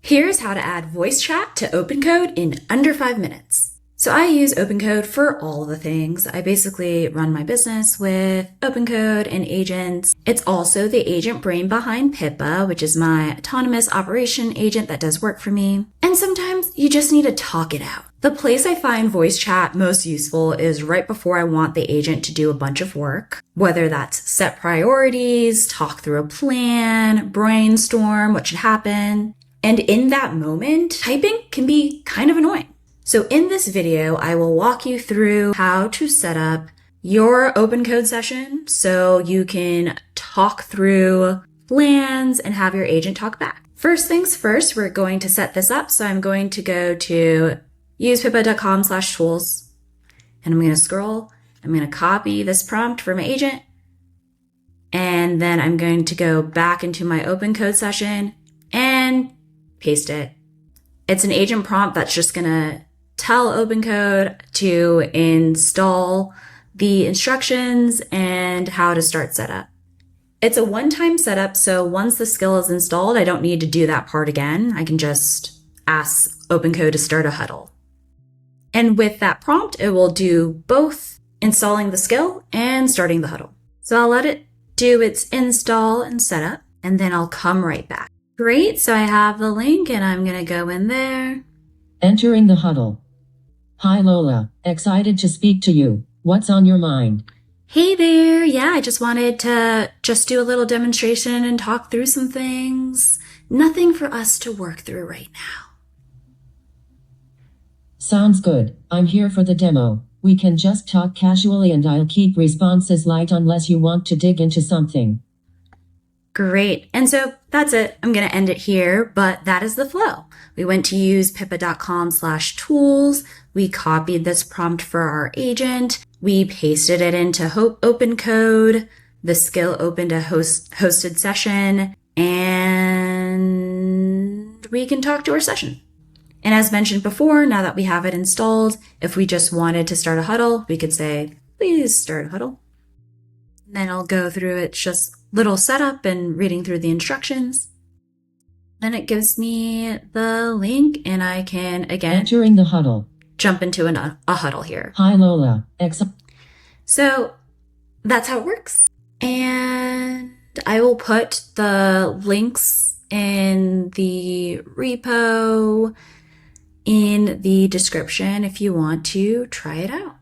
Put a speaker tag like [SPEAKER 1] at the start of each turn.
[SPEAKER 1] Here's how to add voice chat to OpenCode in under 5 minutes. So I use OpenCode for all the things. I basically run my business with OpenCode and agents. It's also the agent brain behind Pippa, which is my autonomous operation agent that does work for me. And sometimes you just need to talk it out. The place I find voice chat most useful is right before I want the agent to do a bunch of work, whether that's set priorities, talk through a plan, brainstorm what should happen. And in that moment, typing can be kind of annoying. So in this video, I will walk you through how to set up your OpenCode session so you can talk through plans and have your agent talk back. First things first, we're going to set this up. So I'm going to go to usepippa.com/tools and I'm going to scroll. I'm going to copy this prompt for my agent. And then I'm going to go back into my OpenCode session and paste it. It's an agent prompt that's just going to tell OpenCode to install the instructions and how to start setup. It's a one-time setup, so once the skill is installed, I don't need to do that part again. I can just ask OpenCode to start a huddle. And with that prompt, it will do both installing the skill and starting the huddle. So I'll let it do its install and setup, and then I'll come right back. Great, so I have the link and I'm going to go in there.
[SPEAKER 2] Entering the huddle. Hi Lola, excited to speak to you. What's on your mind?
[SPEAKER 1] Hey there, yeah, I just wanted to do a little demonstration and talk through some things. Nothing for us to work through right now.
[SPEAKER 2] Sounds good. I'm here for the demo. We can just talk casually and I'll keep responses light unless you want to dig into something.
[SPEAKER 1] Great. And so that's it. I'm going to end it here, but that is the flow. We went to use pippa.com/tools. We copied this prompt for our agent. We pasted it into OpenCode. The skill opened a hosted session and we can talk to our session. And as mentioned before, now that we have it installed, if we just wanted to start a huddle, we could say, please start a huddle. Then I'll go through it, just little setup and reading through the instructions. Then it gives me the link and I can, again,
[SPEAKER 2] entering the huddle,
[SPEAKER 1] jump into a huddle here.
[SPEAKER 2] Hi Lola.
[SPEAKER 1] So that's how it works. And I will put the links in the repo in the description if you want to try it out.